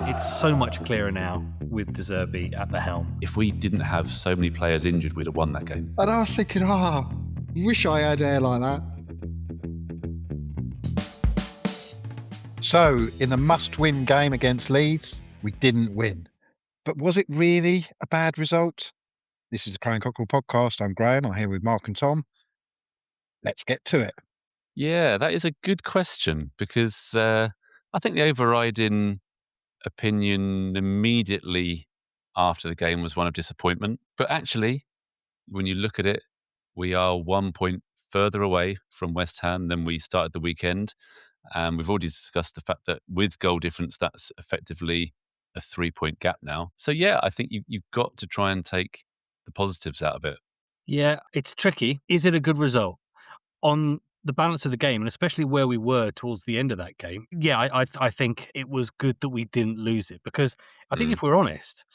It's so much clearer now with De Zerbi at the helm. If we didn't have so many players injured, we'd have won that game. And I was thinking, wish I had hair like that. So, in the must-win game against Leeds, we didn't win. But was it really a bad result? This is the Crowing Cockerel podcast. I'm Graham. I'm here with Mark and Tom. Let's get to it. Yeah, that is a good question because I think the overriding opinion immediately after the game was one of disappointment. But actually, when you look at it, we are 1 point further away from West Ham than we started the weekend. And we've already discussed the fact that with goal difference, that's effectively a 3-point gap now. So, yeah, I think you've got to try and take the positives out of it. Yeah, it's tricky. Is it a good result? On the balance of the game, and especially where we were towards the end of that game, I think it was good that we didn't lose it, because I think if we're honest,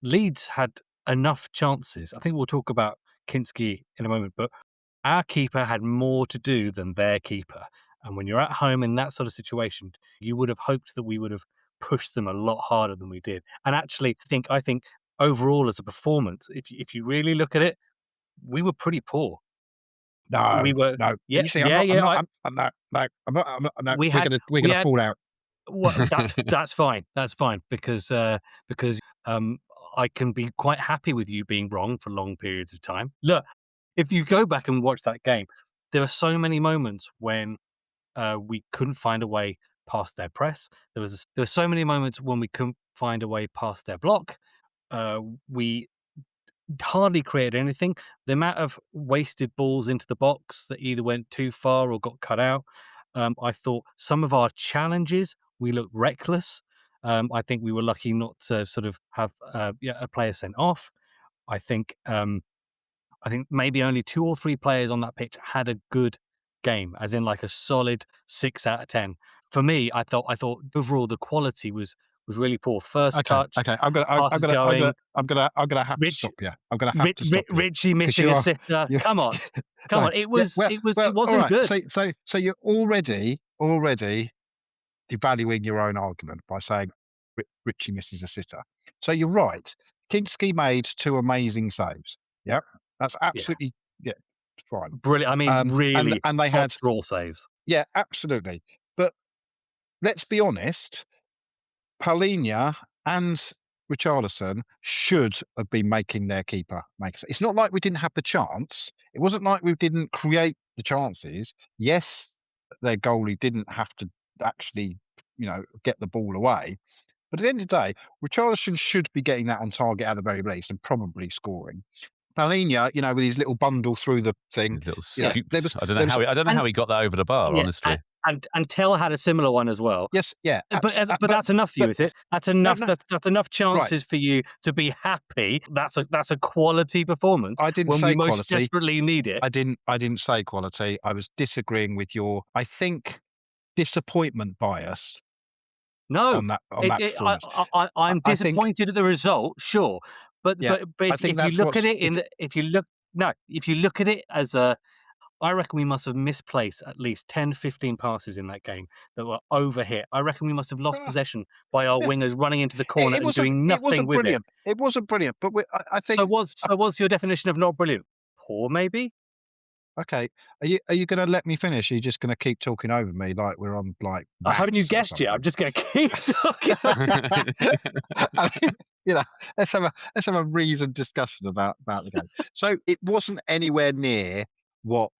Leeds had enough chances. I think we'll talk about Kinsky in a moment, but our keeper had more to do than their keeper. And when you're at home in that sort of situation, you would have hoped that we would have pushed them a lot harder than we did. And actually, I think overall as a performance, if you really look at it, we were pretty poor. No. Yeah, you see, yeah. We're gonna fall out. Well, that's fine. That's fine because I can be quite happy with you being wrong for long periods of time. Look, if you go back and watch that game, there are so many moments when we couldn't find a way past their press. There were so many moments when we couldn't find a way past their block. We hardly created anything. The amount of wasted balls into the box that either went too far or got cut out. I thought some of our challenges, we looked reckless. I think we were lucky not to sort of have a player sent off. I think maybe only 2 or 3 players on that pitch had a good game, as in like a solid 6 out of 10. For me, I thought overall the quality was really poor. First touch. Okay, I'm gonna have to stop you. I'm gonna have to stop you. Richie missing a sitter. Come on. It wasn't good. So you're already devaluing your own argument by saying Richie misses a sitter. So you're right. Kinsky made 2 amazing saves. Yeah, that's absolutely fine. Brilliant. I mean, really, and they had draw saves. Yeah, absolutely. But let's be honest. Palhinha and Richarlison should have been making their keeper make it. It's not like we didn't have the chance. It wasn't like we didn't create the chances. Yes, their goalie didn't have to actually, get the ball away. But at the end of the day, Richarlison should be getting that on target at the very least and probably scoring. Palhinha, with his little bundle through the thing. His little scoop. I don't know how he got that over the bar, honestly. And Tell had a similar one as well. Yes, yeah. But that's enough for you, is it? That's enough. No. That's enough chances for you to be happy. That's a quality performance. I didn't when say we most quality. Desperately need it. I didn't say quality. I was disagreeing with your, I think, disappointment bias. No, on that performance. I'm disappointed at the result, sure, but if you look at it if you look at it as a, I reckon we must have misplaced at least 10, 15 passes in that game that were overhit. I reckon we must have lost possession by our wingers running into the corner and doing nothing with it. It wasn't brilliant, but I think. So what's your definition of not brilliant? Poor, maybe? Okay. Are you going to let me finish? Are you just going to keep talking over me like we're on like? Haven't you guessed yet? I'm just going to keep talking. I mean, let's have a reasoned discussion about the game. So it wasn't anywhere near what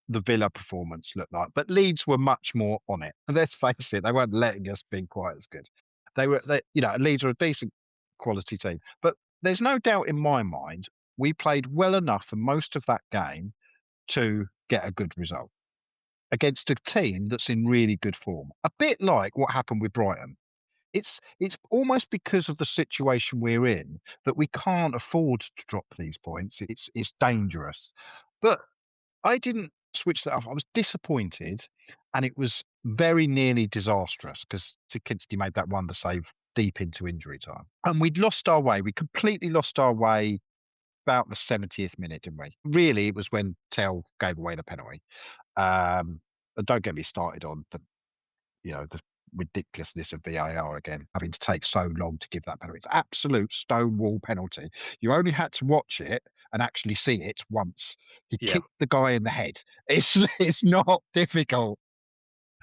the Villa performance looked like, but Leeds were much more on it. And let's face it, they weren't letting us be quite as good. Leeds are a decent quality team, but there's no doubt in my mind we played well enough for most of that game to get a good result against a team that's in really good form. A bit like what happened with Brighton. It's almost because of the situation we're in that we can't afford to drop these points. It's dangerous. But I didn't switch that off. I was disappointed, and it was very nearly disastrous because Kinsky made that wonder save deep into injury time. And we'd lost our way. We completely lost our way about the 70th minute, didn't we? Really, it was when Tell gave away the penalty. Don't get me started on the ridiculousness of VAR again, having to take so long to give that penalty. It's absolute stonewall penalty. You only had to watch it and actually see it once. He Yeah. kicked the guy in the head. It's not difficult.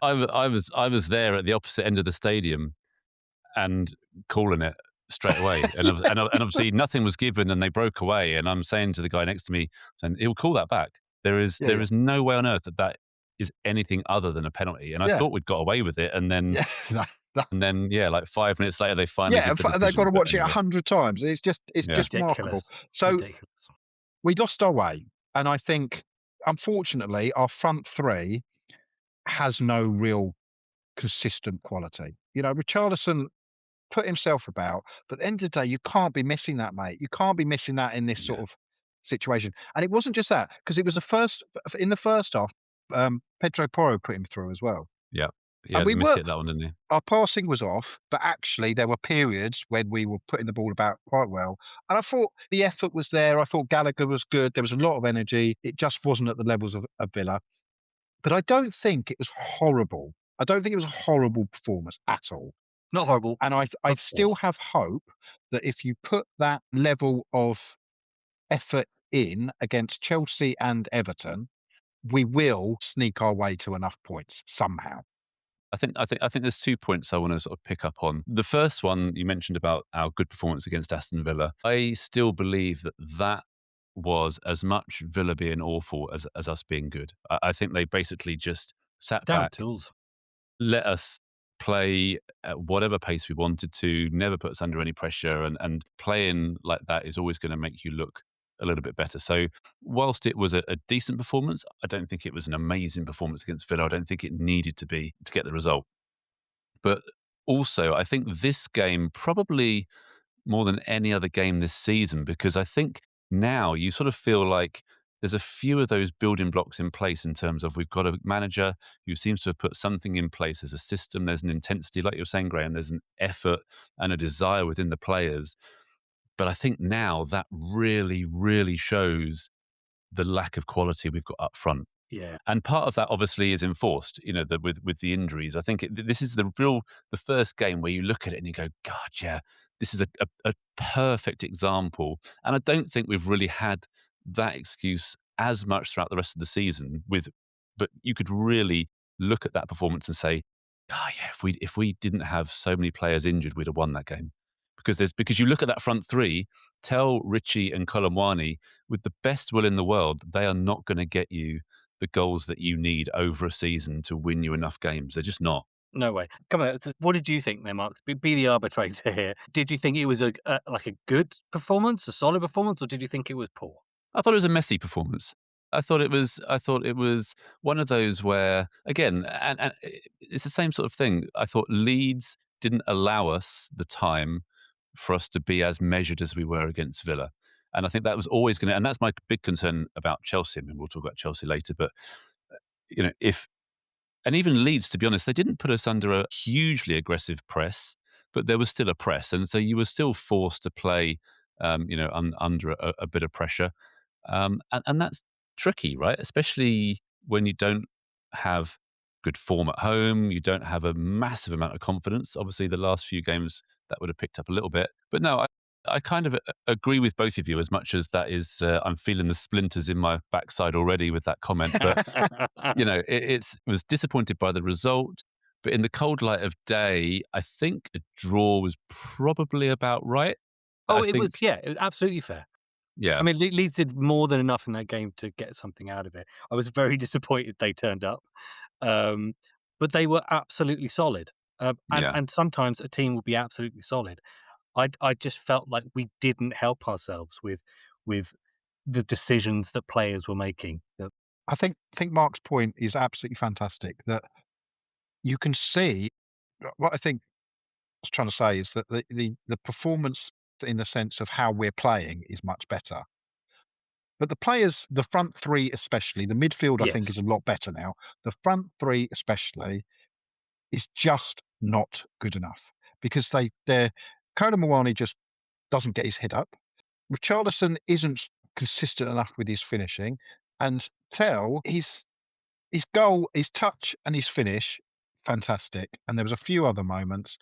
I was there at the opposite end of the stadium and calling it straight away. And, and obviously nothing was given and they broke away. And I'm saying to the guy next to me, saying, he'll call that back. There is Yeah. is no way on earth that is anything other than a penalty. And I Yeah. thought we'd got away with it. And then, Yeah. and then, yeah, like 5 minutes later, they finally Yeah, give the decision. they've got to But watch it anyway, 100 times. It's just remarkable. Ridiculous. So Ridiculous. we lost our way, and I think, unfortunately, our front three has no real consistent quality. You know, Richarlison put himself about, but at the end of the day, you can't be missing that, mate. You can't be missing that in this sort yeah, of situation. And it wasn't just that, because it was in the first half, Pedro Porro put him through as well. yeah, And we Miss were hit that one, didn't he? our passing was off, but actually there were periods when we were putting the ball about quite well. And I thought the effort was there. I thought Gallagher was good. There was a lot of energy. It just wasn't at the levels of Villa. But I don't think it was horrible. I don't think it was a horrible performance at all. Not horrible. And I still have hope that if you put that level of effort in against Chelsea and Everton, we will sneak our way to enough points somehow. I think there's 2 points I want to sort of pick up on. The first one you mentioned about our good performance against Aston Villa. I still believe that was as much Villa being awful as us being good. I think they basically just sat Down back, tools. let us play at whatever pace we wanted to, never put us under any pressure, and playing like that is always going to make you look a little bit better. So whilst it was a decent performance, I don't think it was an amazing performance against Villa. I don't think it needed to be to get the result. But also, I think this game probably more than any other game this season, because I think now you sort of feel like there's a few of those building blocks in place in terms of we've got a manager who seems to have put something in place as a system. There's an intensity, like you're saying, Graham, there's an effort and a desire within the players. But I think now that really, really shows the lack of quality we've got up front. Yeah. And part of that obviously is enforced, with the injuries. I think this is the first game where you look at it and you go, God, yeah, this is a perfect example. And I don't think we've really had that excuse as much throughout the rest of the season. But you could really look at that performance and say, oh yeah, if we didn't have so many players injured, we'd have won that game. Because you look at that front three, tell Richie and Colomwani, with the best will in the world, they are not going to get you the goals that you need over a season to win you enough games. They're just not. No way. Come on. What did you think, then, Mark? Be the arbitrator here. Did you think it was a good performance, a solid performance, or did you think it was poor? I thought it was a messy performance. I thought it was one of those where, again, and it's the same sort of thing. I thought Leeds didn't allow us the time for us to be as measured as we were against Villa. And I think that was always going to, and that's my big concern about Chelsea. I mean, we'll talk about Chelsea later, but and even Leeds, to be honest, they didn't put us under a hugely aggressive press, but there was still a press. And so you were still forced to play, under a bit of pressure. And that's tricky, right? Especially when you don't have good form at home, you don't have a massive amount of confidence. Obviously, the last few games that would have picked up a little bit. But no, I kind of agree with both of you as much as that is, I'm feeling the splinters in my backside already with that comment. But, it was disappointed by the result. But in the cold light of day, I think a draw was probably about right. It was absolutely fair. Yeah. I mean, Leeds did more than enough in that game to get something out of it. I was very disappointed they turned up, but they were absolutely solid. And sometimes a team will be absolutely solid. I just felt like we didn't help ourselves with the decisions that players were making. I think Mark's point is absolutely fantastic. That you can see what I think I was trying to say is that the performance in the sense of how we're playing is much better. But the players, the front three especially, the midfield I think Yes. is a lot better now. The front three especially is just not good enough because they're Colomwani just doesn't get his head up. Richarlison isn't consistent enough with his finishing, and Tell his goal, his touch, and his finish fantastic, and there was a few other moments,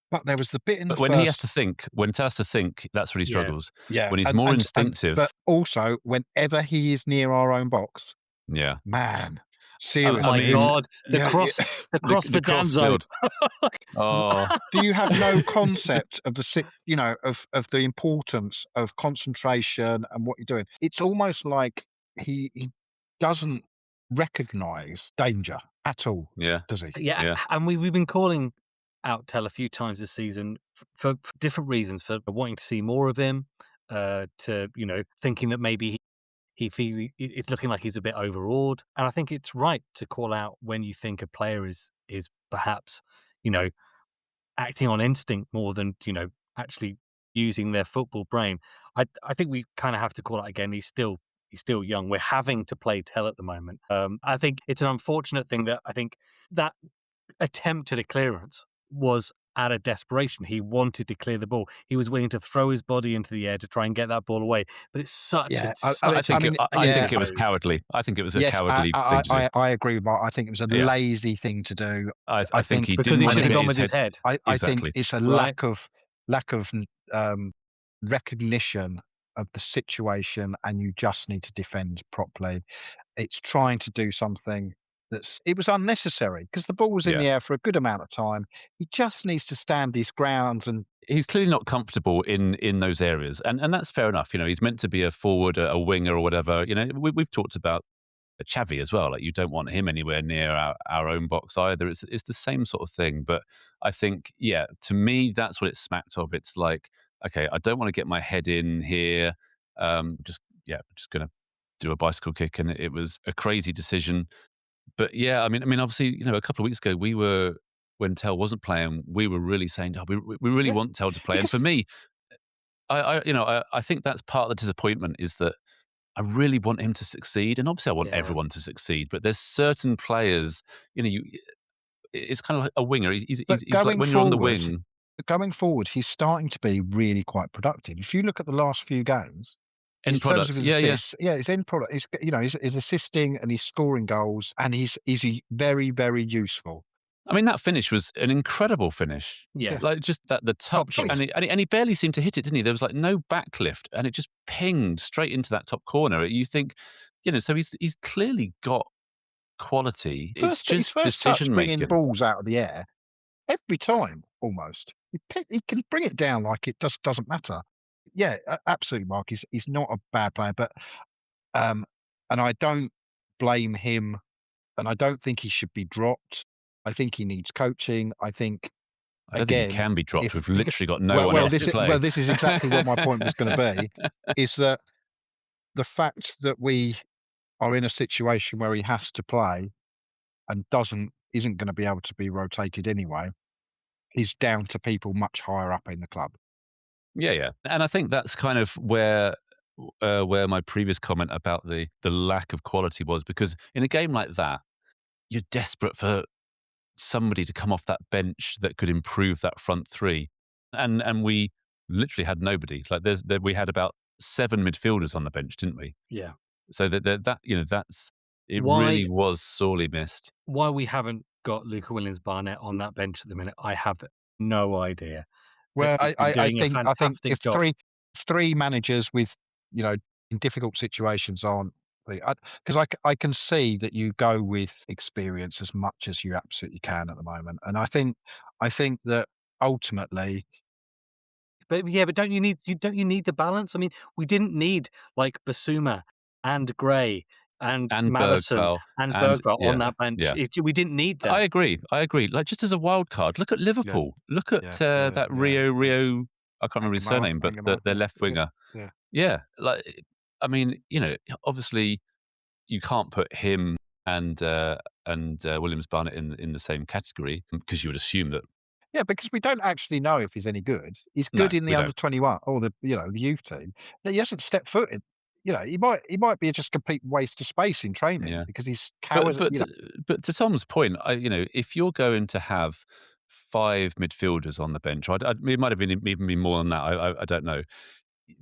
but there was the bit in the But when he has to first. think, when Tell has to think, that's when he Yeah. struggles. Yeah, When he's more instinctive, but also whenever he is near our own box, yeah. man, Oh I my seriously, mean, God, the yeah, yeah. cross, the cross the for Danzo. crossfield. Oh, Do you have no concept of of the importance of concentration and what you're doing? It's almost like he doesn't recognise danger at all, yeah, does he? Yeah, yeah, and we've been calling out Tell a few times this season for different reasons, for wanting to see more of him, to thinking that maybe it's looking like he's a bit overawed, and I think it's right to call out when you think a player is perhaps you know acting on instinct more than actually using their football brain. I think we kind of have to call it again. He's still young. We're having to play Tell at the moment. I think it's an unfortunate thing that I think that attempt at a clearance was out of desperation. He wanted to clear the ball. He was willing to throw his body into the air to try and get that ball away. But it's such Yeah, a such I a think I yeah, think it was cowardly. I think it was a yes, cowardly thing to do. I agree with Mark. I think it was a Yeah, lazy thing to do. I I think think he because didn't he want should to have get gone his with his head head, I think exactly. it's a right? lack of recognition of the situation, and you just need to defend properly. It's trying to do something it was unnecessary because the ball was in Yeah. the air for a good amount of time. He just needs to stand his grounds and He's clearly not comfortable in those areas, and that's fair enough. He's meant to be a forward, a winger, or whatever. We've talked about Xavi as well. Like, you don't want him anywhere near our own box either. It's the same sort of thing. But I think, yeah, to me, that's what it's smacked of. It's like, okay, I don't want to get my head in here. Just going to do a bicycle kick, and it was a crazy decision. But yeah, I mean, obviously, a couple of weeks ago, when Tell wasn't playing, we were really saying, oh, we really yeah, want Tell to play. And because for me, I think that's part of the disappointment, is that I really want him to succeed, and obviously I want Yeah, everyone to succeed. But there's certain players, it's kind of like a winger. but He's like when you're on the wing, going forward, he's starting to be really quite productive. If you look at the last few games, in end terms of product. his Yeah, yeah. assists, yeah, his end product, he's assisting and he's scoring goals, and he's very, very useful. I mean, that finish was an incredible finish. yeah, Yeah. Like, just that the top touch, choice. and he barely seemed to hit it, didn't he? There was like no backlift, and it just pinged straight into that top corner. You think, so he's clearly got quality. It's His just first touch decision bringing making. balls out of the air every time, almost. He can bring it down like it just doesn't matter. Yeah, absolutely, Mark. He's not a bad player, but um, and I don't blame him, and I don't think he should be dropped. I think he needs coaching. I think I don't think he again, can be dropped. if We've literally got no one else to play. this is exactly what my point was going to be, is that the fact that we are in a situation where he has to play and isn't going to be able to be rotated anyway is down to people much higher up in the club. Yeah, yeah, and I think that's kind of where my previous comment about the lack of quality was, because in a game like that, you're desperate for somebody to come off that bench that could improve that front three, and we literally had nobody. Like, we had about 7 midfielders on the bench, didn't we? Yeah. So that's it. Why Really was sorely missed. why we haven't got Luca Williams-Barnett on that bench at the minute, I have no idea. Well, He's been doing a I think fantastic if job. three managers with in difficult situations aren't, because I can see that you go with experience as much as you absolutely can at the moment, and I think that ultimately, But yeah, but don't you need the balance? I mean, we didn't need like Basuma and Gray and And Madison Bergvall, and and Bergvall on yeah, that bench. yeah. We didn't need I that. agree. Like, just as a wild card, look at Liverpool. Look at that Rio. I can't remember his surname, but their left winger. Yeah. Yeah, like, I mean, obviously you can't put him and Williams Barnett in the same category, because you would assume that. Yeah, because we don't actually know if he's any good. He's No, good in the we under don't. 21 or the youth team. But he hasn't stepped foot in. He might be a just complete waste of space in training Yeah, because he's but coward. but but to Tom's point, if you're going to have 5 midfielders on the bench, it might have been even been more than that. I don't know.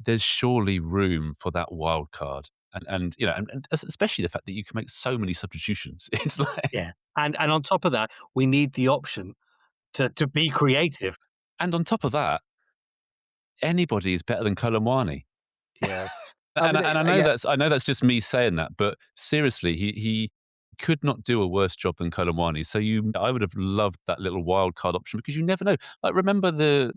There's surely room for that wild card. and and especially the fact that you can make so many substitutions. It's like, Yeah. And on top of that, we need the option to be creative. and on top of that, anybody is better than Colomwani. Yeah. I And mean, I know that's just me saying that, but seriously, he could not do a worse job than Colomwani. So I would have loved that little wild card option because you never know. Like, remember the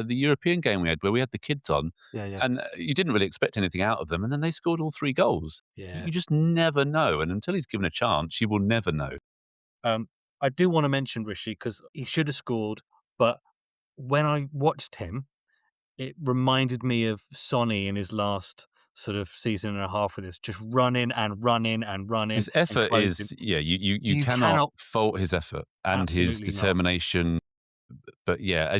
European game we had where we had the kids on, yeah. and you didn't really expect anything out of them, and then they scored all 3 goals. Yeah. You just never know, and until he's given a chance, you will never know. I do want to mention Rishi because he should have scored, but when I watched him, it reminded me of Sonny in his last sort of season and a half with us, just running and running and running. His and effort closing. is, yeah, you You cannot cannot- fault his effort and his Absolutely not. determination. But yeah,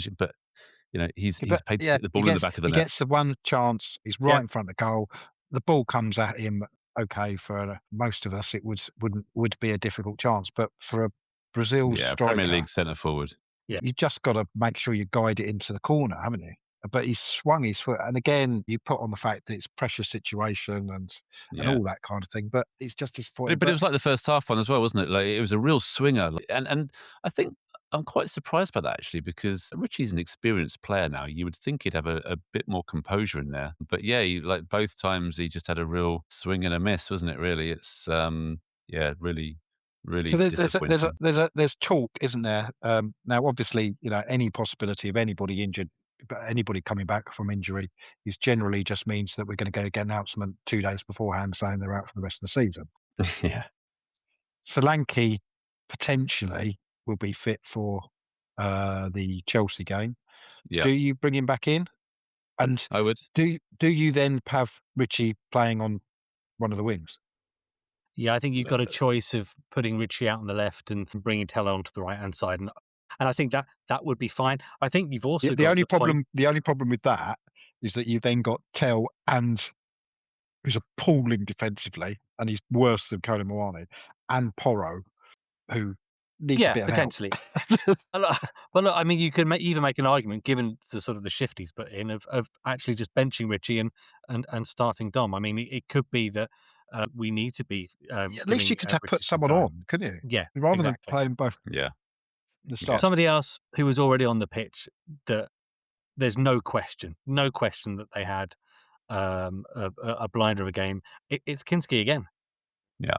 he's But paid to yeah, stick the ball in the back of the he net. gets the one chance. He's right Yeah. in front of goal. The ball comes at him. Okay, for most of us, it would be a difficult chance, but for a Brazil Yeah, striker, Premier League centre forward. Yeah. you just got to make sure you guide it into the corner, haven't you? But he swung his foot, and again, you put on the fact that it's pressure situation and Yeah. all that kind of thing. But it's just disappointing. But it was like the first half one as well, wasn't it? Like, it was a real swinger, and I think I'm quite surprised by that actually because Richie's an experienced player now. You would think he'd have a bit more composure in there, but yeah, like both times he just had a real swing and a miss, wasn't it? Really, it's really, really so disappointing. there's talk, isn't there? Now, obviously, any possibility of anybody injured, but anybody coming back from injury is generally just means that we're going to get an announcement 2 days beforehand saying they're out for the rest of the season. Yeah, Solanke potentially will be fit for the Chelsea game. yeah, Do you bring him back in? And I would. do you then have Richie playing on one of the wings? Yeah, I think you've got a choice of putting Richie out on the left and bringing Teller onto the right hand side, and I think that would be fine. I think you've also The got only the point- problem, the only problem with that is that you then got Tell and who's appalling defensively, and he's worse than Kolo Muani, and Porro, who needs a bit of potentially. help. But look, I mean, you could even make an argument, given the sort of the shift he's put in, of actually just benching Richie and starting Dom. I mean, it could be that we need to be. At least you could have Richie put some someone time. on, couldn't you? Yeah, Rather exactly. than playing both Yeah, the start. Somebody else who was already on the pitch that there's no question that they had a blinder of a game. It's Kinsky again. yeah.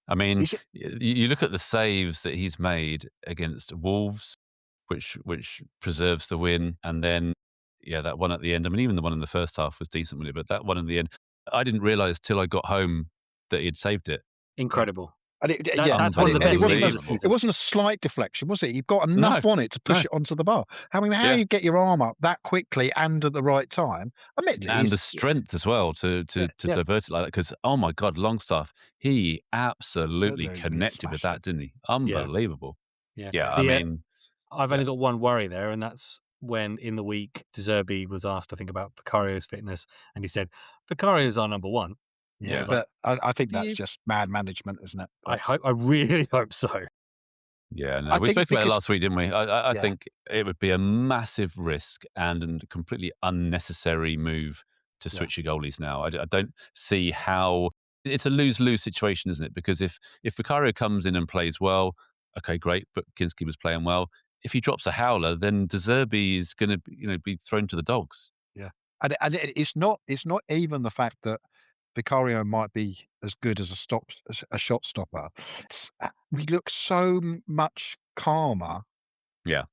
I mean, Is it- you look at the saves that he's made against Wolves, which preserves the win, and then that one at the end. I mean, even the one in the first half was decent, wasn't it? But that one in the end, I didn't realise till I got home that he'd saved it. Incredible. And it, That's one of the and best it things wasn't, of the season. it wasn't a slight deflection, was it? You've got enough on it to push it onto the bar. I mean, how you get your arm up that quickly and at the right time? Admittedly, And the strength as well to divert it like that. Because, oh my God, Longstaff, he absolutely connected with that, didn't he? Unbelievable. Yeah. Yeah, I mean, I've only got one worry there, and that's when in the week De Zerbi was asked, I think, about Vicario's fitness, and he said, "Vicario's our number one." Yeah, Yeah, but I think do that's you- just bad management, isn't it? I really hope so. yeah, no, I we think spoke about it because- last week, didn't we? I Yeah. think it would be a massive risk and a completely unnecessary move to switch your goalies now. I don't see how it's a lose-lose situation, isn't it? Because if Vicario comes in and plays well, okay, great, but Kinsky was playing well. If he drops a howler, then De Zerbi is going to be thrown to the dogs. Yeah, and it's not even the fact that Vicario might be as good as a shot stopper. We look so much calmer Yeah,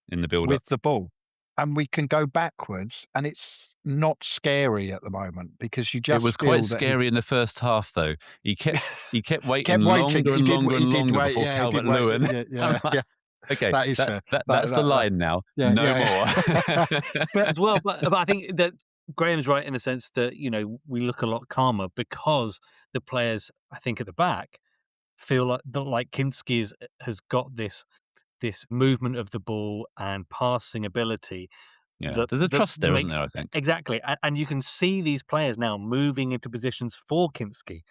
in the build-up. with the ball, and we can go backwards, and it's not scary at the moment because you just It was feel quite that scary in the first half, though. He kept waiting kept longer waiting. and longer and longer wait, before yeah, he Calvert did wait. Lewin. Yeah, yeah. Okay, That is fair. that's the line now. yeah, No yeah. more. As well, but I think that Graham's right in the sense that we look a lot calmer because the players, I think, at the back feel like Kinsky has got this movement of the ball and passing ability. Yeah, there's a trust there, isn't there? I think Exactly, and you can see these players now moving into positions for Kinsky.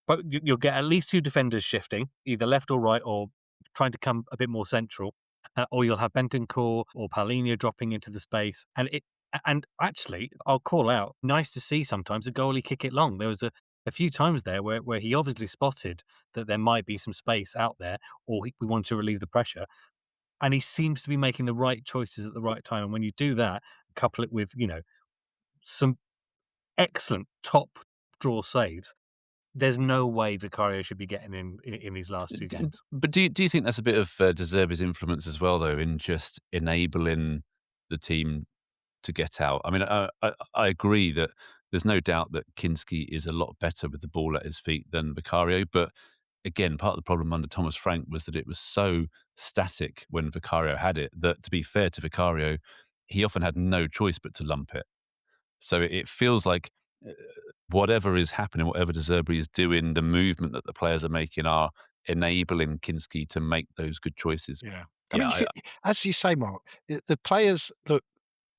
But you'll get at least 2 defenders shifting, either left or right, or trying to come a bit more central, or you'll have Bentancur or Paulinho dropping into the space, and And actually, I'll call out, nice to see sometimes a goalie kick it long. There was a few times there where he obviously spotted that there might be some space out there, or we wanted to relieve the pressure. And he seems to be making the right choices at the right time. And when you do that, couple it with, some excellent top draw saves, there's no way Vicario should be getting in these last two games. But do you think that's a bit of De Zerbi's influence as well, though, in just enabling the team to get out? I mean, I agree that there's no doubt that Kinsky is a lot better with the ball at his feet than Vicario, but again, part of the problem under Thomas Frank was that it was so static when Vicario had it that, to be fair to Vicario, he often had no choice but to lump it. So it feels like whatever is happening, whatever De Zerbi is doing, the movement that the players are making are enabling Kinsky to make those good choices. Yeah. Yeah, I mean, as you say, Mark, the players look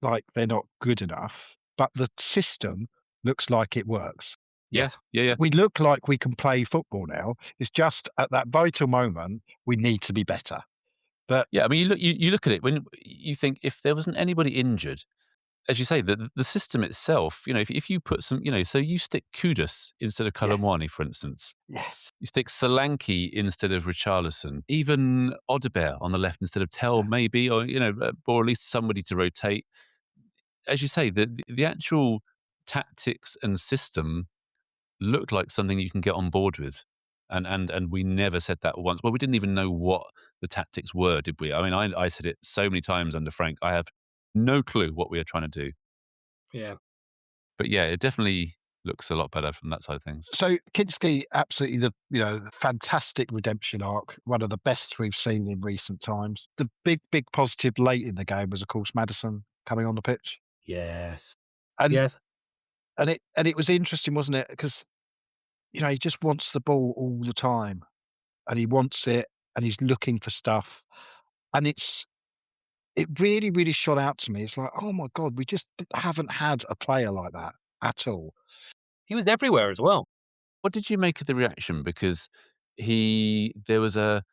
like they're not good enough, but the system looks like it works. yeah, yeah. We look like we can play football now. It's just at that vital moment, we need to be better. But Yeah, I mean, you look at it when you think if there wasn't anybody injured, as you say, the system itself, if you put some, so you stick Kudus instead of Colomwani, for instance. yes, You stick Solanke instead of Richarlison, even Odebert on the left instead of Tell, maybe, or or at least somebody to rotate. As you say, the actual tactics and system looked like something you can get on board with. And we never said that once. Well, we didn't even know what the tactics were, did we? I mean, I said it so many times under Frank. I have no clue what we are trying to do. Yeah. But yeah, it definitely looks a lot better from that side of things. So Kinsky, absolutely the fantastic redemption arc, one of the best we've seen in recent times. The big positive late in the game was, of course, Maddison coming on the pitch, Yes. and Yes. and it was interesting, wasn't it? Because he just wants the ball all the time, and he wants it, and he's looking for stuff, and it really shot out to me. It's like, oh my God, we just haven't had a player like that at all. He was everywhere as well. What did you make of the reaction? Because there was a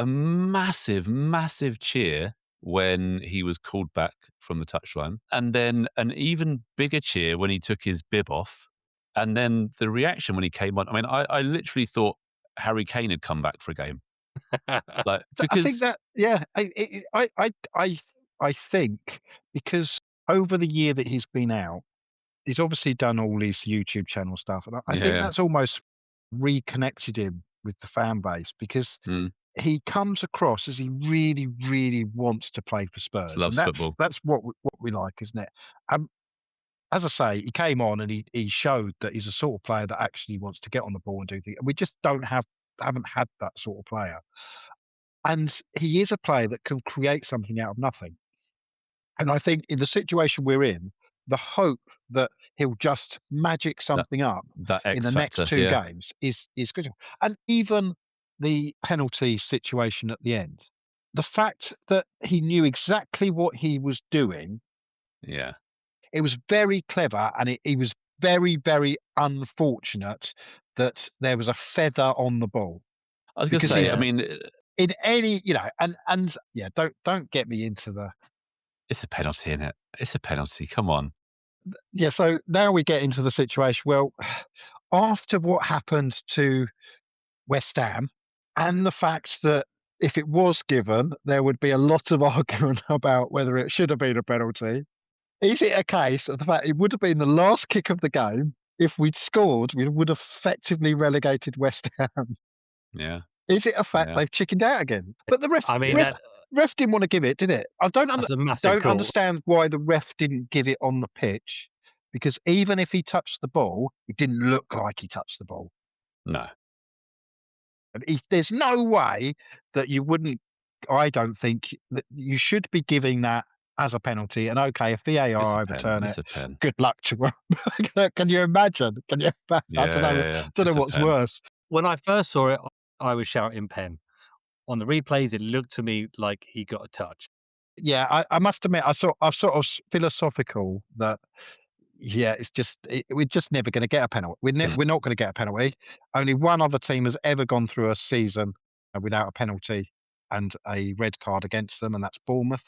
massive cheer when he was called back from the touchline, and then an even bigger cheer when he took his bib off, and then the reaction when he came on. I mean, I literally thought Harry Kane had come back for a game. Like, I think that, yeah, I think because over the year that he's been out, he's obviously done all his YouTube channel stuff, and I think Yeah. that's almost reconnected him with the fan base because Mm. he comes across as he really wants to play for Spurs, Loves and football. that's what we like, isn't it? As I say, he came on and he showed that he's a sort of player that actually wants to get on the ball and do things. We just haven't had that sort of player. And he is a player that can create something out of nothing. And I think in the situation we're in, the hope that he'll just magic something up That in X the next factor, two yeah. games is good. And even the penalty situation at the end, the fact that he knew exactly what he was doing, Yeah. it was very clever, and he was very unfortunate that there was a feather on the ball. I was going to Because say, I mean, in any, and yeah, don't get me into the it's a penalty, isn't it? It's a penalty. Come on. yeah. So now we get into the situation. Well, after what happened to West Ham, and the fact that if it was given, there would be a lot of argument about whether it should have been a penalty. Is it a case of the fact it would have been the last kick of the game? If we'd scored, we would have effectively relegated West Ham. Yeah. Is it a fact Yeah. they've chickened out again? But the ref, I mean, ref didn't want to give it, did it? I that's a massive call. understand why the ref didn't give it on the pitch, because even if he touched the ball, it didn't look like he touched the ball. No. And there's no way that you wouldn't. I don't think that you should be giving that as a penalty. And okay, if VAR overturn it, It's a pen. good luck to them. Can you imagine? Can you? I don't know. Yeah. Don't know It's a what's pen. worse. When I first saw it, I was shouting pen. On the replays, it looked to me like he got a touch. Yeah, I must admit, I'm sort of philosophical that yeah, we're just never going to get a penalty. We're not going to get a penalty. Only one other team has ever gone through a season without a penalty and a red card against them, and that's Bournemouth.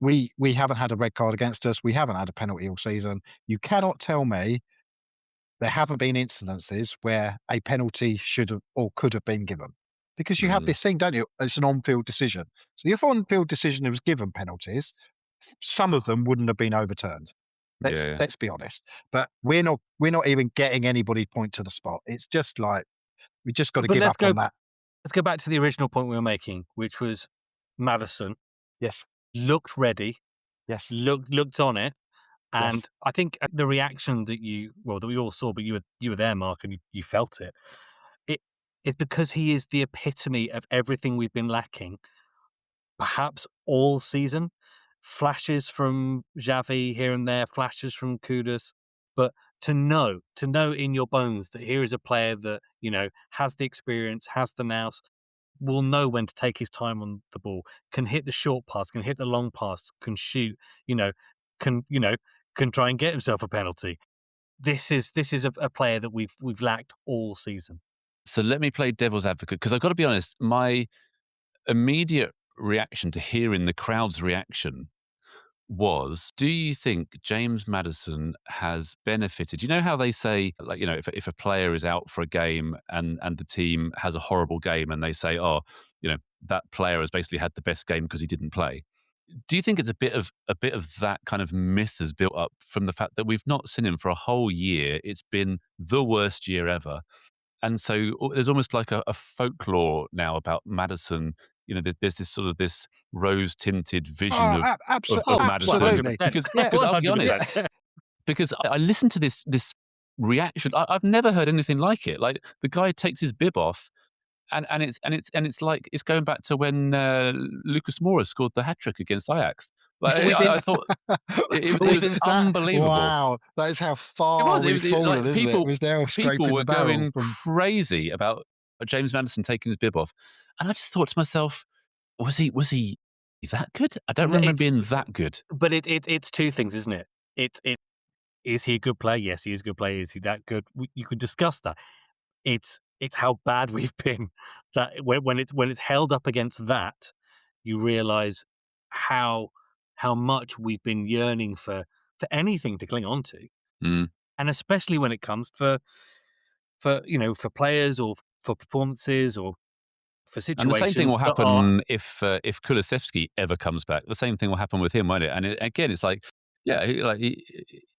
we haven't had a red card against us. We haven't had a penalty all season. You cannot tell me there haven't been incidences where a penalty should have or could have been given. Because you have this thing, don't you? It's an on-field decision. So if on-field decision was given penalties, some of them wouldn't have been overturned. Let's be honest. But we're not even getting anybody point to the spot. It's just like we just got to give up on that. Let's go back to the original point we were making, which was Maddison. Yes. Looked ready. Yes. Looked on it. And Yes. I think the reaction that we all saw, but you were there, Mark, and you felt it. It's because he is the epitome of everything we've been lacking, perhaps all season. Flashes from Xavi here and there, flashes from Kudus, but to know in your bones that here is a player that, has the experience, has the nous, will know when to take his time on the ball, can hit the short pass, can hit the long pass, can shoot, can try and get himself a penalty. This is a player that we've lacked all season. So let me play devil's advocate, because I've got to be honest, my immediate reaction to hearing the crowd's reaction was, do you think James Maddison has benefited? You know how they say, like, if a player is out for a game and the team has a horrible game and they say, oh, that player has basically had the best game because he didn't play. Do you think it's a bit of that kind of myth has built up from the fact that we've not seen him for a whole year? It's been the worst year ever. And so there's almost like a folklore now about Maddison. There's this rose-tinted vision of Maddison. Because I'll be honest, because I listened to this reaction. I've never heard anything like it. Like, the guy takes his bib off, and it's like it's going back to when Lucas Moura scored the hat-trick against Ajax. Like, I thought it was unbelievable. Wow, that is how far we've fallen, isn't it? It was now people were going crazy about James Maddison taking his bib off, and I just thought to myself, was he that good? I don't remember him being that good. But it's two things, isn't it? Is he a good player? Yes, he is a good player. Is he that good? You could discuss that. It's how bad we've been. That when it's held up against that, you realise how much we've been yearning for anything to cling on to, and especially when it comes for players or for performances or for situations. And the same thing will happen if Kulusevski ever comes back. The same thing will happen with him, won't it? And again, it's like, yeah,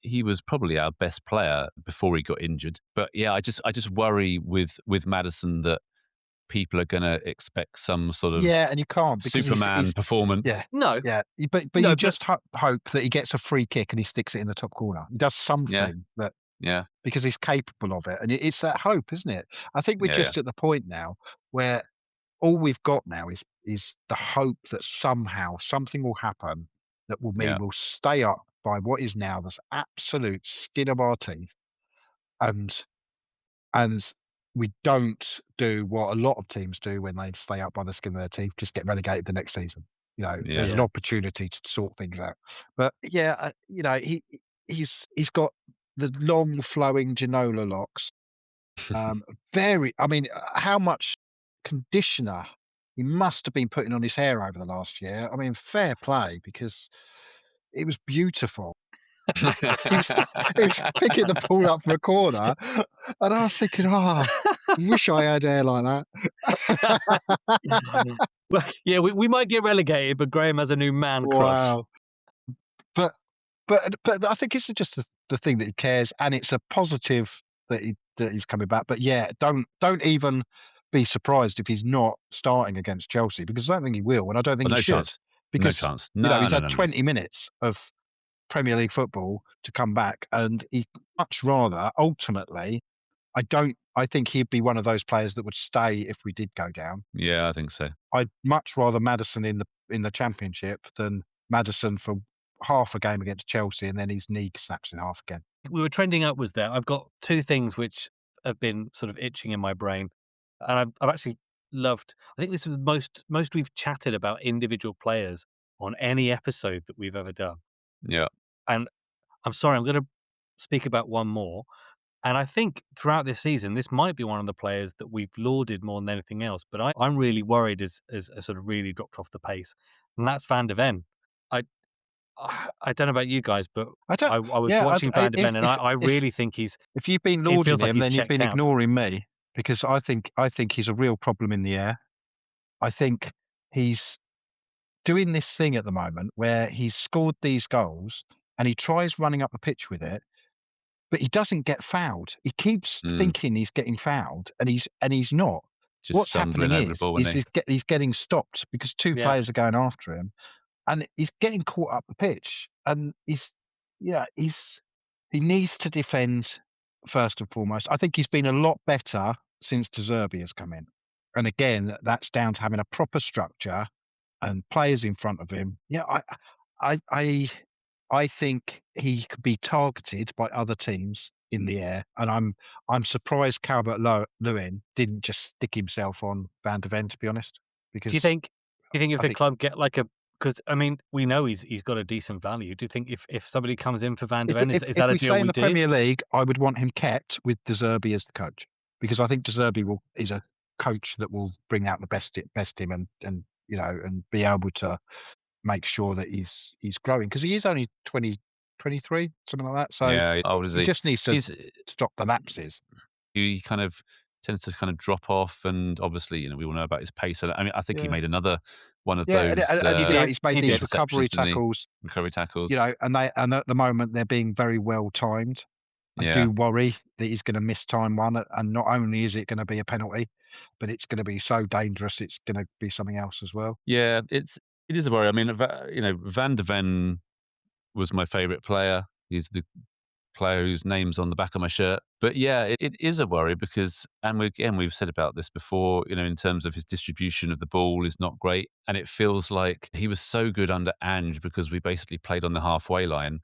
he was probably our best player before he got injured. But yeah, I just worry with Maddison that people are going to expect some sort of and you can't, because Superman performance. Yeah, no, yeah, but you just hope that he gets a free kick and he sticks it in the top corner. He does something that. Yeah, because he's capable of it, and it's that hope, isn't it? I think we're just at the point now where all we've got now is the hope that somehow something will happen that will mean we'll stay up by what is now this absolute skin of our teeth, and we don't do what a lot of teams do when they stay up by the skin of their teeth, just get relegated the next season. There's an opportunity to sort things out. But he's got the long flowing Ginola locks. How much conditioner he must have been putting on his hair over the last year. I mean, fair play, because it was beautiful. he was picking the ball up from a corner, and I was thinking, wish I had hair like that. Well, yeah, we might get relegated, but Graham has a new man crush. But I think it's just the thing that he cares, and it's a positive that he's coming back. But yeah, don't even be surprised if he's not starting against Chelsea, because I don't think he will, and I don't think he should. Chance. Because no chance. He's had 20 minutes of Premier League football to come back, and he much rather, ultimately, I think he'd be one of those players that would stay if we did go down. Yeah, I think so. I'd much rather Maddison in the Championship than Maddison for half a game against Chelsea and then his knee snaps in half again. We were trending upwards there. I've got two things which have been sort of itching in my brain, and I've actually loved. I think this is the most we've chatted about individual players on any episode that we've ever done. Yeah. And I'm sorry, I'm going to speak about one more. And I think throughout this season, this might be one of the players that we've lauded more than anything else. But I'm really worried as sort of really dropped off the pace. And that's Van de Ven. I don't know about you guys, but I don't. I was Yeah, watching Van de Ven, and I really think if you've been it lauding feels like him, he's then you've checked been out. ignoring me, because I think he's a real problem in the air. I think he's doing this thing at the moment where he's scored these goals and he tries running up the pitch with it, but he doesn't get fouled. He keeps Mm, thinking he's getting fouled, and he's not. just What's stumbling happening over the is ball, is wasn't he? he's getting stopped because two Yeah. players are going after him, and he's getting caught up the pitch, and he needs to defend first and foremost. I think he's been a lot better since De Zerbi has come in, and again, that's down to having a proper structure and players in front of him. Yeah, I, I, I think he could be targeted by other teams in the air, and I'm surprised Calvert-Lewin didn't just stick himself on Van de Ven, to be honest, Do you because think? Do you think if I the think club get like a? Because I mean, we know he's got a decent value. Do you think if somebody comes in for Van de Ven, is if that a we deal stay in we the do? Premier League, I would want him kept with De Zerbi as the coach, because I think De Zerbi is a coach that will bring out the best him, and and be able to make sure that he's growing, because he is only 23, something like that. So Yeah, how old is he he? just needs to He's stop the lapses. he kind of tends to kind of drop off, and obviously, we all know about his pace. And I mean, I think he Yeah, made another one of yeah, those He did. he's made He these did. recovery interceptions, didn't he? tackles, Recovery tackles. and at the moment they're being very well timed. I Yeah, do worry that he's going to miss time one, and not only is it going to be a penalty, but it's going to be so dangerous. It's going to be something else as well. yeah. It is a worry. I mean, Van de Ven was my favourite player. He's the player whose name's on the back of my shirt. But yeah, it is a worry because, and we've said about this before, in terms of his distribution of the ball is not great. And it feels like he was so good under Ange because we basically played on the halfway line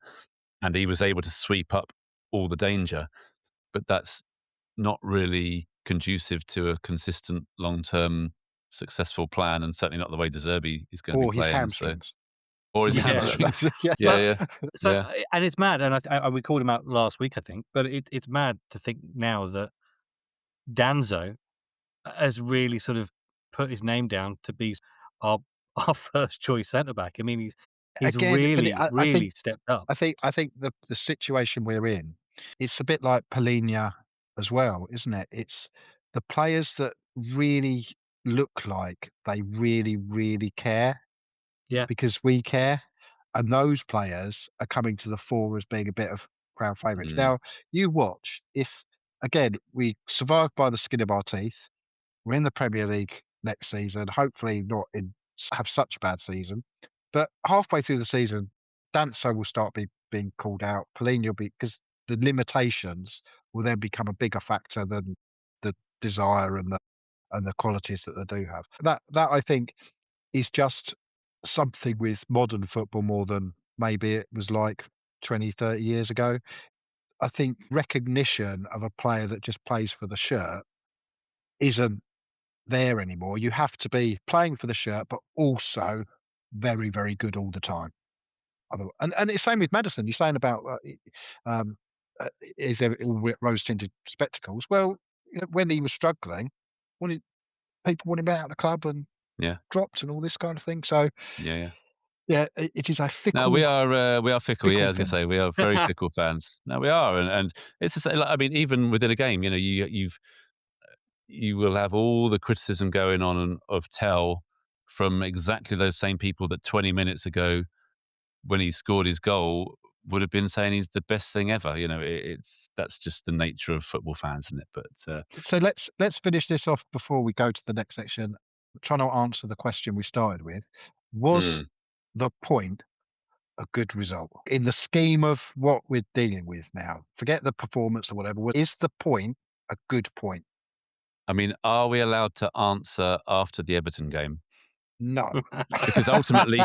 and he was able to sweep up all the danger. But that's not really conducive to a consistent, long-term, successful plan, and certainly not the way De Zerbi is going to be Or his playing. So, hamstrings. or his Yeah. hamstrings. Yeah. Yeah, But yeah, so, yeah. and it's mad, and we called him out last week, I think. But it's mad to think now that Danzo has really sort of put his name down to be our our first choice centre back. I mean, he's Again, but really really stepped up. I think the situation we're in, it's a bit like Polina as well, isn't it? It's the players that really look like they really, really care, Yeah. because we care, and those players are coming to the fore as being a bit of crowd favourites. Mm, Now, you watch, if again we survive by the skin of our teeth, we're in the Premier League next season. Hopefully, not have such a bad season. But halfway through the season, Danso will start being called out. Paulinho will be, because the limitations will then become a bigger factor than the desire and the qualities that they do have. That I think is just something with modern football more than maybe it was like 20, 30 years ago. I think recognition of a player that just plays for the shirt isn't there anymore. You have to be playing for the shirt, but also very, very good all the time. And it's same with Madison. You're saying about um, is there all rose-tinted spectacles? Well, when he was struggling, wanted people want him out of the club and yeah, dropped and all this kind of thing. So yeah, yeah. yeah, it is a No, we are fickle. Yeah, I fickle was gonna thing. say we are very fickle fans. No, we are, and it's the same. Like, I mean, even within a game, you will have all the criticism going on of Tell from exactly those same people that 20 minutes ago, when he scored his goal, would have been saying he's the best thing ever. That's just the nature of football fans, isn't it? But So let's finish this off before we go to the next section. Trying to answer the question we started with: was mm, the point a good result in the scheme of what we're dealing with now? Forget the performance or whatever. Is the point a good point? I mean, are we allowed to answer after the Everton game? No. Because ultimately,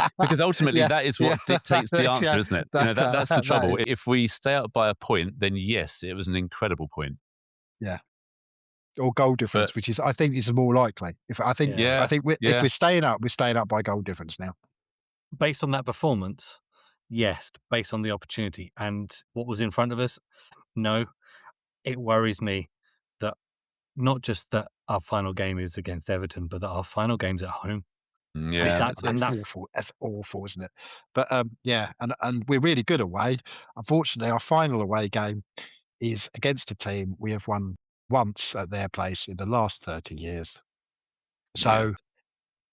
Yeah, that is yeah, what dictates the yeah. answer, isn't it? That's the That trouble. is, If we stay up by a point, then yes, it was an incredible point. yeah. Or goal But difference, which is I think is more likely. Yeah. I yeah, think if yeah, we're staying up by goal difference now. Based on that performance, yes. Based on the opportunity and what was in front of us, no. It worries me that not just that our final game is against Everton, but that our final game's at home. Yeah, That's awful. That's awful, isn't it? But yeah, and we're really good away. Unfortunately, our final away game is against a team we have won once at their place in the last 30 years. yeah, So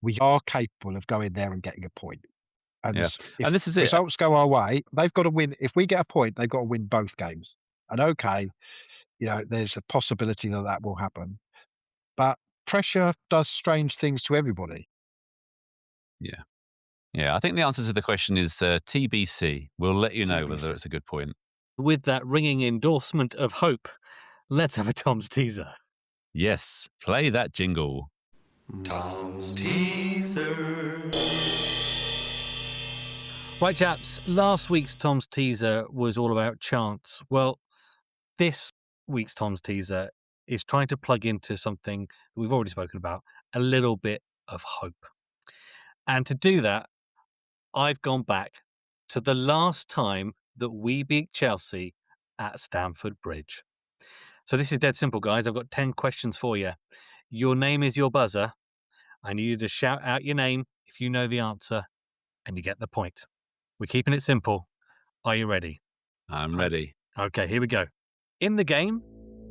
we are capable of going there and getting a point. And yeah. if And this is it. results go our way, they've got to win. If we get a point, they've got to win both games. And okay, there's a possibility that will happen. But pressure does strange things to everybody. Yeah. Yeah, I think the answer to the question is TBC. We'll let you know TBC. whether it's a good point. with that ringing endorsement of hope, let's have a Tom's teaser. Yes, play that jingle. Tom's teaser. Right, chaps, last week's Tom's teaser was all about chance. Well, this week's Tom's teaser is trying to plug into something that we've already spoken about, a little bit of hope. And to do that, I've gone back to the last time that we beat Chelsea at Stamford Bridge. So this is dead simple, guys. I've got 10 questions for you. Your name is your buzzer. I need you to shout out your name if you know the answer, and you get the point. We're keeping it simple. Are you ready? I'm ready. Okay, here we go. In the game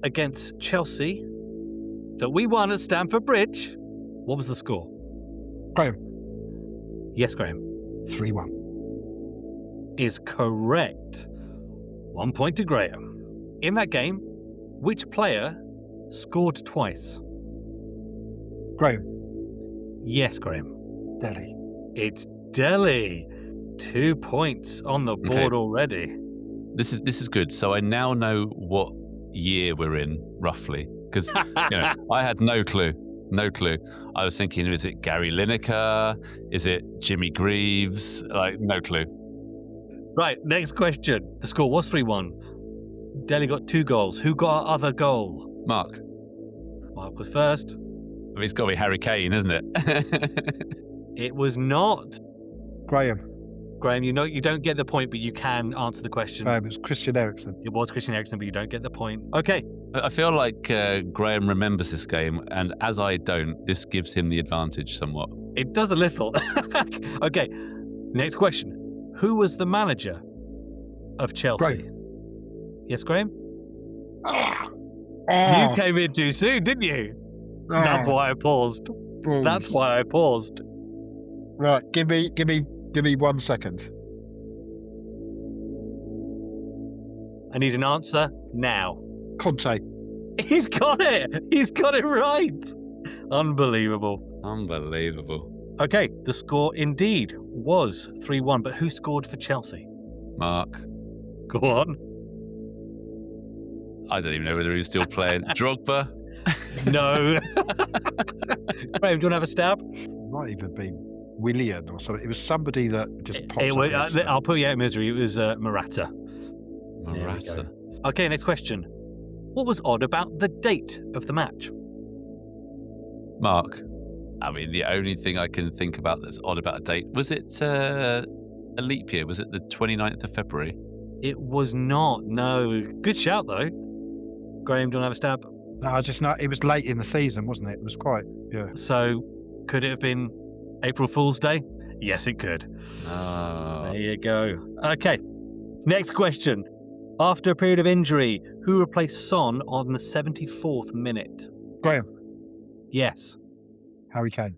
against Chelsea that we won at Stamford Bridge, what was the score? Graham, Yes, Graham. 3-1. Is correct. 1 point to Graham. In that game, which player scored twice? Graham, Yes, Graham. Delhi. It's Delhi. 2 points on the board already. This is good. So I now know what year we're in, roughly. Because I had no clue. No clue. I was thinking, is it Gary Lineker? Is it Jimmy Greaves? No clue. Right, next question. The score was 3-1. Delhi got 2 goals. Who got our other goal? Mark. Mark was first. I mean, it's got to be Harry Kane, isn't it? It was not. Graham, Graham, you don't get the point, but you can answer the question. it was Christian Eriksen. It was Christian Eriksen, but you don't get the point. Okay. I feel like Graham remembers this game, and as I don't, this gives him the advantage somewhat. It does a little. Okay. Next question. Who was the manager of Chelsea? Graham. Yes, Graham? Oh, You came in too soon, didn't you? That's why I paused. balls. That's why I paused. Right, give me 1 second. I need an answer now. Conte. He's got it. He's got it right. Unbelievable. Unbelievable. Okay, the score indeed was 3-1, but who scored for Chelsea? Mark. Go on. I don't even know whether he was still playing. Drogba. No. Graham, do you want to have a stab? Might even be Willian or something. It was somebody that just popped up. I'll put you out of misery. It was Morata. Morata. Okay, next question. What was odd about the date of the match? Mark. I mean, the only thing I can think about that's odd about a date, was it a leap year? Was it the 29th of February? It was not, no. Good shout, though. Graham, do you want to have a stab? No, I just know it was late in the season, wasn't it? It was quite, yeah. So, could it have been April Fool's Day? Yes, it could. Oh. There you go. Okay, next question. After a period of injury, who replaced Son on the 74th minute? Graham, Yes. Harry Kane.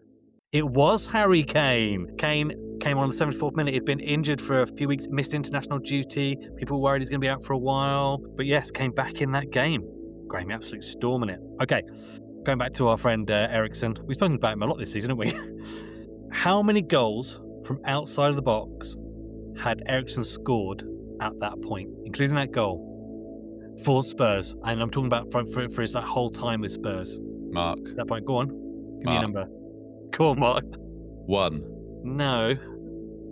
It was Harry Kane. Kane came on the 74th minute. He'd been injured for a few weeks, missed international duty. People were worried he's going to be out for a while. But yes, came back in that game. Graham, absolutely storming it. Okay, going back to our friend Eriksen. We've spoken about him a lot this season, haven't we? How many goals from outside of the box had Eriksen scored at that point, including that goal, for Spurs? And I'm talking about for his whole time with Spurs. Mark. At that point, go on. Give me a number. Go on, Mark. 1. No.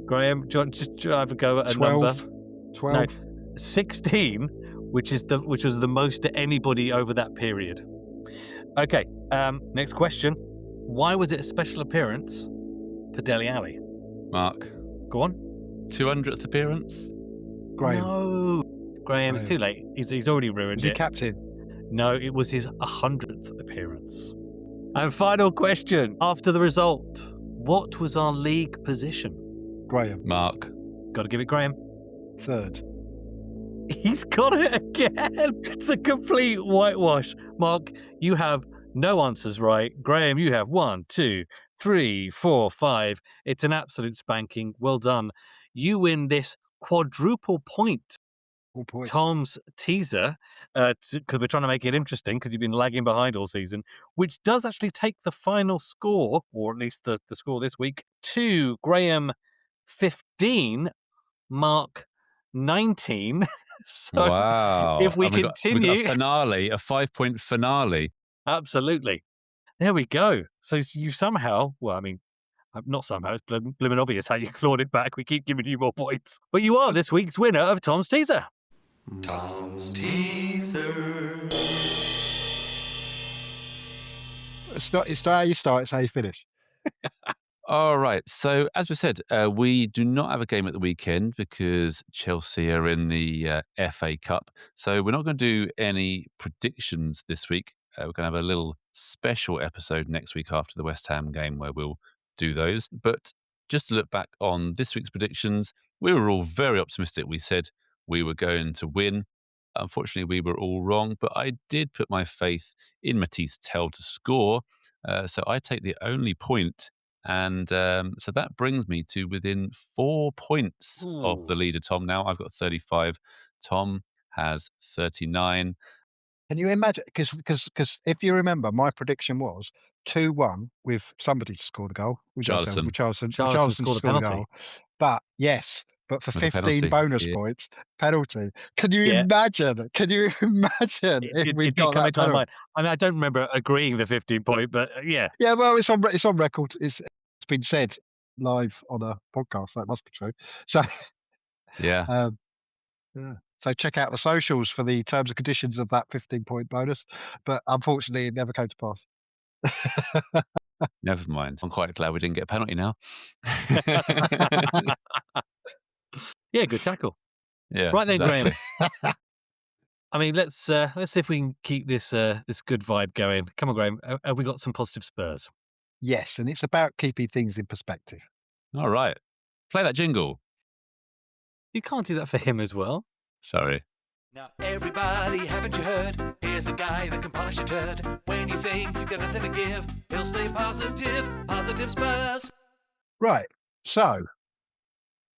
Graham, do you want to have a go at a 12. number? 12. No. 16, which was the most to anybody over that period. Okay, next question. Why was it a special appearance for Dele Alli? Mark. Go on. 200th appearance? Graham. No. Graham, it's too late. He's already ruined Was he it. captain? No, it was his 100th appearance. And final question. After the result, What was our league position? Graham, Mark. Got to give it Graham. third. He's got it again. It's a complete whitewash. Mark, you have no answers right. Graham, you have 1, 2, 3, 4, 5. It's an absolute spanking. Well done. You win this quadruple point. All points. Tom's teaser, because we're trying to make it interesting, because you've been lagging behind all season, which does actually take the final score, or at least the score this week, to Graham 15, Mark 19. So Wow. if we And we got continue, a finale, a 5-point finale. absolutely. There we go. So you somehow, well, I mean, not somehow, it's blooming obvious how you clawed it back. We keep giving you more points. But you are this week's winner of Tom's teaser. Tom's teaser. It's not how you start, it's how you finish. All right. So, as we said, we do not have a game at the weekend because Chelsea are in the FA Cup. So, we're not going to do any predictions this week. We're going to have a little special episode next week after the West Ham game where we'll do those. But just to look back on this week's predictions, we were all very optimistic. We said we were going to win. Unfortunately, we were all wrong, but I did put my faith in Matisse Tell to score. So, I take the only point. And so that brings me to within 4 points of the leader, Tom. Now I've got 35. Tom has 39. Can you imagine? Because if you remember, my prediction was 2-1 with somebody to score the goal. Charleston. Charleston scored the scored penalty. But yes, but for With a 15 penalty, bonus yeah. points, penalty. Can you Yeah. imagine? Can you imagine if we It did got come that into my penalty? mind. I mean, I don't remember agreeing the 15-point, but yeah. Yeah, well, it's on record. It's been said live on a podcast. That must be true. So, Yeah. yeah. So check out the socials for the terms and conditions of that 15-point bonus. But unfortunately, it never came to pass. Never mind. I'm quite glad we didn't get a penalty now. Yeah, good tackle. Yeah. Right then, exactly. Graham. I mean, let's see if we can keep this this good vibe going. Come on, Graham. Have we got some positive Spurs? Yes, and it's about keeping things in perspective. All right. Play that jingle. You can't do that for him as well. Sorry. Now everybody, haven't you heard? Here's a guy that can polish a turd. When you think you've got nothing to give, he'll stay positive. Positive Spurs. Right. So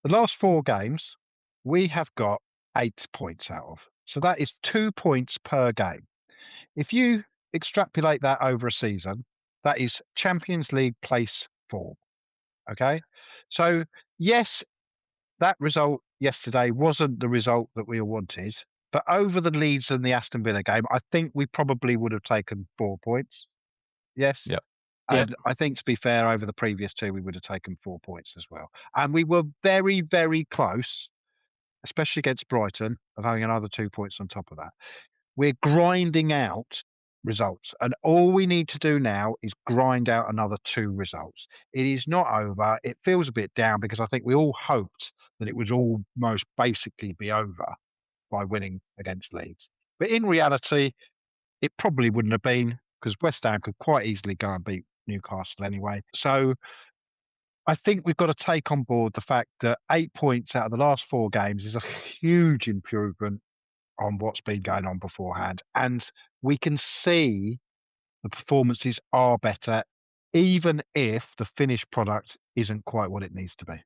the last 4 games, we have got 8 points out of. So that is 2 points per game. If you extrapolate that over a season, that is Champions League place 4. Okay. So yes, that result yesterday wasn't the result that we all wanted, but over the Leeds and the Aston Villa game, I think we probably would have taken 4 points. Yes. Yep. And I think, to be fair, over the previous 2, we would have taken 4 points as well. And we were very, very close, especially against Brighton, of having another 2 points on top of that. We're grinding out results, and all we need to do now is grind out another 2 results. It is not over. It feels a bit down because I think we all hoped that it would almost basically be over by winning against Leeds. But in reality, it probably wouldn't have been, because West Ham could quite easily go and beat Newcastle anyway. So I think we've got to take on board the fact that 8 points out of the last 4 games is a huge improvement on what's been going on beforehand. And we can see the performances are better, even if the finished product isn't quite what it needs to be.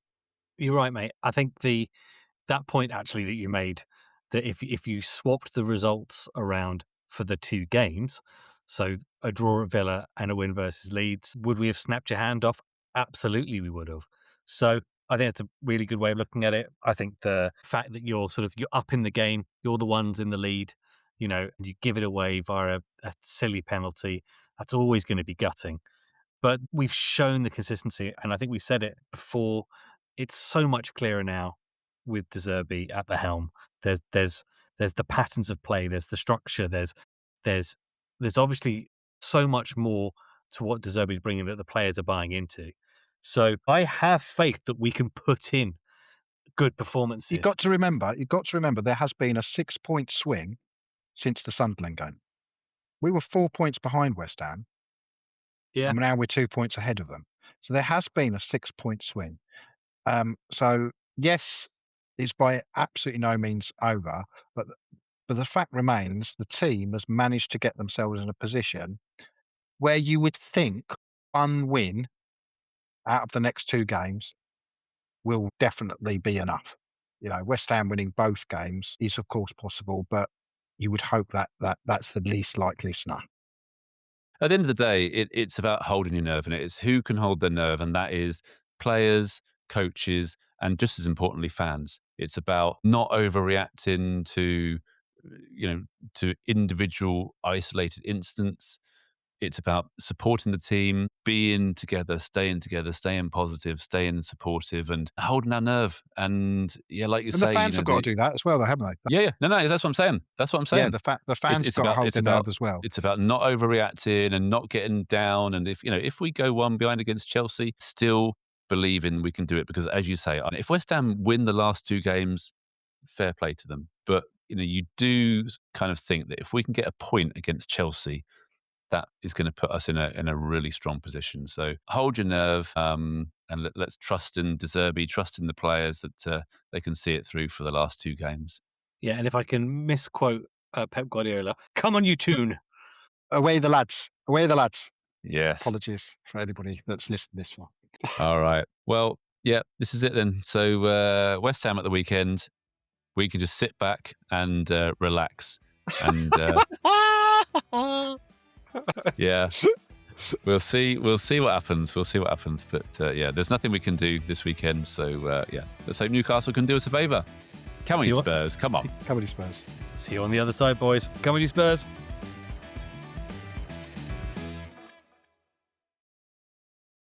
You're right, mate. I think that point actually that you made, that if you swapped the results around for the 2 games, so a draw at Villa and a win versus Leeds, would we have snapped your hand off? Absolutely, we would have. So I think it's a really good way of looking at it. I think the fact that you're up in the game, you're the ones in the lead, and you give it away via a silly penalty, that's always going to be gutting. But we've shown the consistency, and I think we said it before. It's so much clearer now with De Zerbi at the helm. There's the patterns of play, there's the structure, there's obviously so much more to what De Zerbi is bringing that the players are buying into. So I have faith that we can put in good performances. You've got to remember, there has been a 6-point swing since the Sunderland game. We were 4 points behind West Ham. Yeah. And now we're 2 points ahead of them. So there has been a 6-point swing. So yes, it's by absolutely no means over, but the fact remains the team has managed to get themselves in a position where you would think one win out of the next 2 games will definitely be enough. West Ham winning both games is of course possible, but you would hope that that's the least likely scenario. At the end of the day, it's about holding your nerve, and it's who can hold their nerve, and that is players, coaches, and just as importantly, fans. It's about not overreacting to individual isolated incidents. It's about supporting the team, being together, staying positive, staying supportive, and holding our nerve. And yeah, like you And say, the fans have got to do that as well, though, haven't they? Yeah. No, that's what I'm saying. That's what I'm saying. Yeah, the fans have got to hold their nerve as well. It's about not overreacting and not getting down. And if we go 1 behind against Chelsea, still believing we can do it. Because as you say, if West Ham win the last 2 games, fair play to them. But you do kind of think that if we can get a point against Chelsea, that is going to put us in a really strong position. So hold your nerve, and let's trust in De Zerbi, trust in the players that they can see it through for the last 2 games. Yeah, and if I can misquote Pep Guardiola, come on, you tune. Away the lads. Away the lads. Yes. Apologies for anybody that's listened to this far. All right. Well, yeah, this is it then. So West Ham at the weekend, we can just sit back and relax. And yeah, we'll see what happens. But yeah, there's nothing we can do this weekend. So yeah, let's hope Newcastle can do us a favour. Come on, you Spurs. Come on. Come on, you Spurs. See you on the other side, boys. Come on, you Spurs.